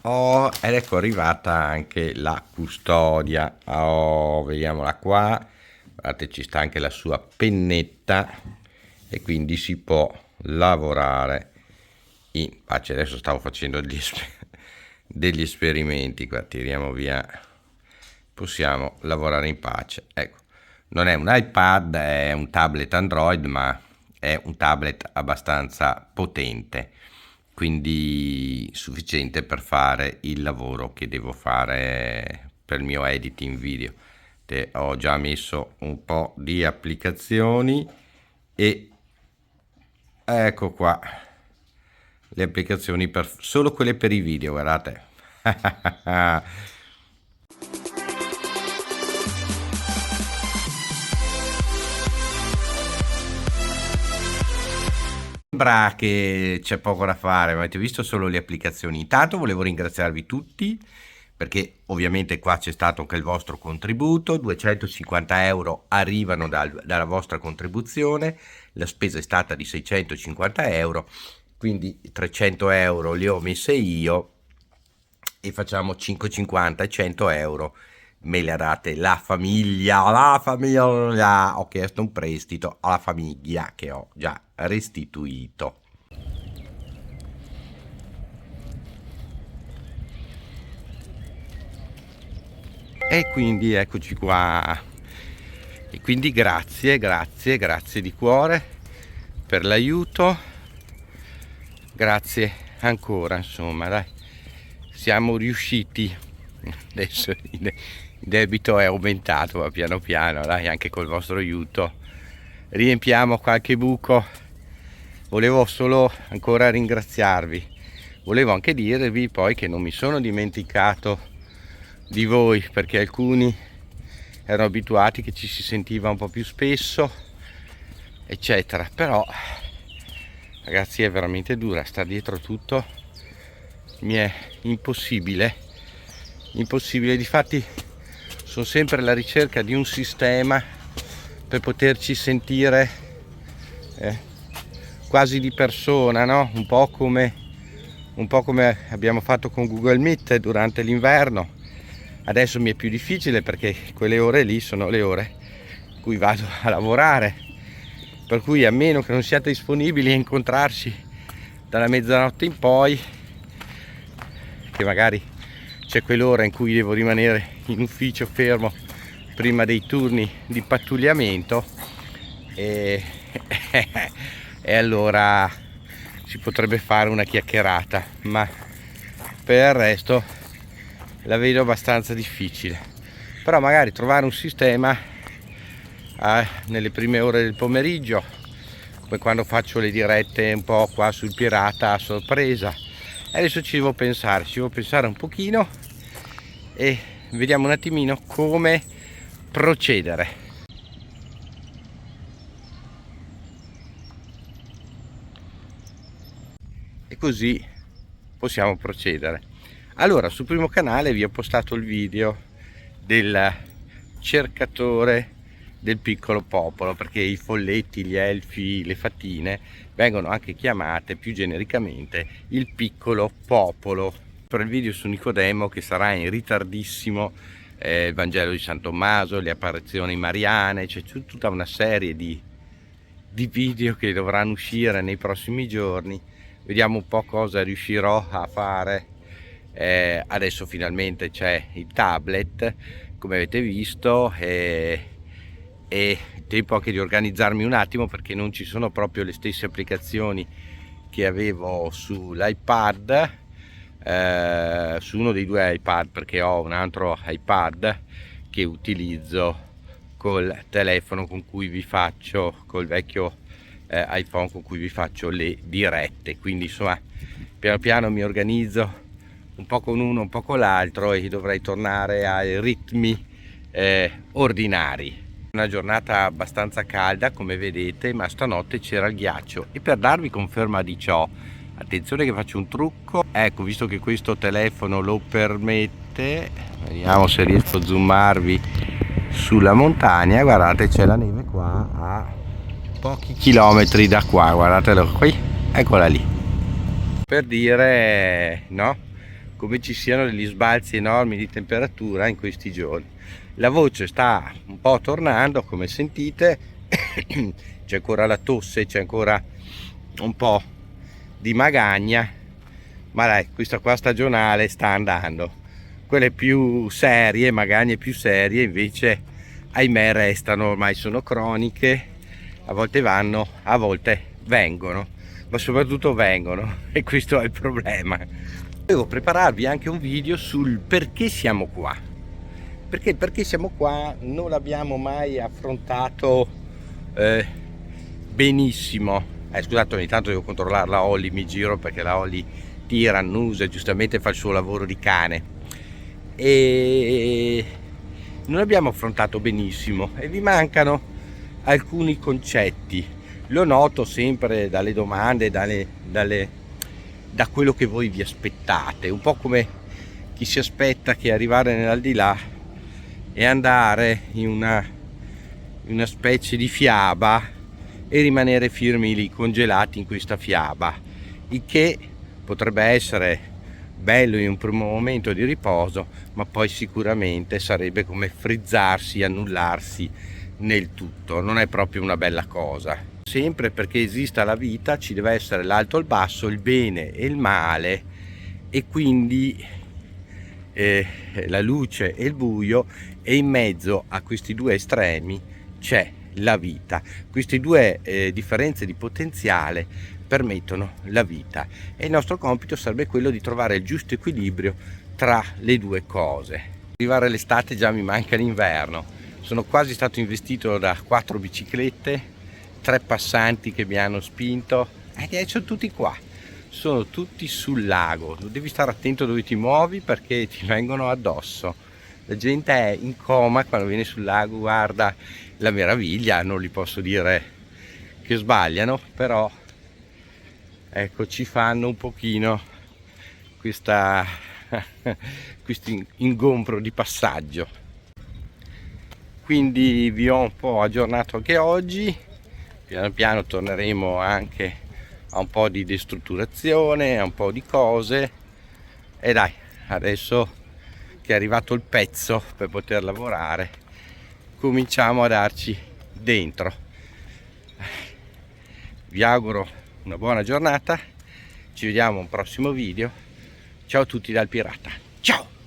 Ed ecco arrivata anche la custodia. Vediamola qua. Guardate, ci sta anche la sua pennetta e quindi si può lavorare in pace. Adesso stavo facendo degli esperimenti qua, tiriamo via, possiamo lavorare in pace. Ecco, non è un iPad, è un tablet Android, ma è un tablet abbastanza potente, quindi sufficiente per fare il lavoro che devo fare per il mio editing video. Ho già messo un po' di applicazioni e ecco qua le applicazioni solo quelle per i video, guardate. Sembra che c'è poco da fare, ma avete visto solo le applicazioni. Intanto volevo ringraziarvi tutti perché ovviamente qua c'è stato anche il vostro contributo, 250 euro arrivano dalla vostra contribuzione, la spesa è stata di 650 euro, quindi 300 euro li ho messe io e facciamo 5,50 e 100 euro me le ha date la famiglia, ho chiesto un prestito alla famiglia che ho già restituito. E quindi eccoci qua. E quindi grazie di cuore per l'aiuto. Grazie ancora, insomma, dai. Siamo riusciti. Adesso il debito è aumentato, ma piano piano, dai, anche col vostro aiuto riempiamo qualche buco. Volevo solo ancora ringraziarvi. Volevo anche dirvi poi che non mi sono dimenticato di voi, perché alcuni erano abituati che ci si sentiva un po' più spesso, eccetera. Però ragazzi, è veramente dura, sta dietro tutto mi è impossibile. Difatti sono sempre alla ricerca di un sistema per poterci sentire quasi di persona, no? Un po' come abbiamo fatto con Google Meet durante l'inverno. Adesso mi è più difficile perché quelle ore lì sono le ore in cui vado a lavorare, per cui a meno che non siate disponibili a incontrarci dalla mezzanotte in poi, che magari c'è quell'ora in cui devo rimanere in ufficio fermo prima dei turni di pattugliamento, e allora si potrebbe fare una chiacchierata, ma per il resto la vedo abbastanza difficile. Però magari trovare un sistema nelle prime ore del pomeriggio, come quando faccio le dirette un po' qua sul Pirata a sorpresa. Adesso ci devo pensare un pochino e vediamo un attimino come procedere. E così possiamo procedere. Allora, sul primo canale vi ho postato il video del cercatore del piccolo popolo, perché i folletti, gli elfi, le fatine vengono anche chiamate più genericamente il piccolo popolo. Per il video su Nicodemo, che sarà in ritardissimo, il Vangelo di San Tommaso, le apparizioni mariane, c'è tutta una serie di video che dovranno uscire nei prossimi giorni. Vediamo un po' cosa riuscirò a fare. Adesso finalmente c'è il tablet, come avete visto, e il tempo anche di organizzarmi un attimo, perché non ci sono proprio le stesse applicazioni che avevo sull'iPad, su uno dei due iPad, perché ho un altro iPad che utilizzo col telefono con cui vi faccio, col vecchio iPhone con cui vi faccio le dirette. Quindi insomma piano piano mi organizzo un po' con uno, un po' con l'altro, e dovrei tornare ai ritmi ordinari. Una giornata abbastanza calda, come vedete, ma stanotte c'era il ghiaccio, e per darvi conferma di ciò, attenzione che faccio un trucco. Ecco, visto che questo telefono lo permette, vediamo se riesco a zoomarvi sulla montagna. Guardate, c'è la neve qua a pochi chilometri da qua, guardatelo qui, eccola lì, per dire, no, come ci siano degli sbalzi enormi di temperatura in questi giorni. La voce sta un po' tornando, come sentite, c'è ancora la tosse, c'è ancora un po' di magagna, ma dai, questa qua stagionale sta andando. Quelle più serie, magagne più serie, invece, ahimè, restano, ormai sono croniche, a volte vanno, a volte vengono, ma soprattutto vengono, e questo è il problema. Devo prepararvi anche un video sul perché siamo qua, perché siamo qua non l'abbiamo mai affrontato benissimo. Scusate, ogni tanto devo controllare la Holly, mi giro perché la Holly tira, annusa, giustamente fa il suo lavoro di cane, e non abbiamo affrontato benissimo e vi mancano alcuni concetti. Lo noto sempre dalle domande, da quello che voi vi aspettate, un po' come chi si aspetta che arrivare nell'aldilà e andare in una specie di fiaba e rimanere fermi lì, congelati in questa fiaba, il che potrebbe essere bello in un primo momento di riposo, ma poi sicuramente sarebbe come frizzarsi, annullarsi nel tutto. Non è proprio una bella cosa. Sempre perché esista la vita ci deve essere l'alto e il basso, il bene e il male, e quindi la luce e il buio, e in mezzo a questi due estremi c'è la vita. Queste due differenze di potenziale permettono la vita, e il nostro compito sarebbe quello di trovare il giusto equilibrio tra le due cose. Arrivare l'estate già mi manca l'inverno. Sono quasi stato investito da 4 biciclette, 3 passanti che mi hanno spinto, e sono tutti qua, sono tutti sul lago. Devi stare attento dove ti muovi perché ti vengono addosso. La gente è in coma quando viene sul lago, guarda la meraviglia, non li posso dire che sbagliano, però ecco, ci fanno un pochino questo ingombro di passaggio. Quindi vi ho un po' aggiornato anche oggi. Piano piano torneremo anche a un po' di destrutturazione, a un po' di cose, e dai, adesso che è arrivato il pezzo per poter lavorare, cominciamo a darci dentro. Vi auguro una buona giornata, ci vediamo a un prossimo video. Ciao a tutti dal Pirata, ciao!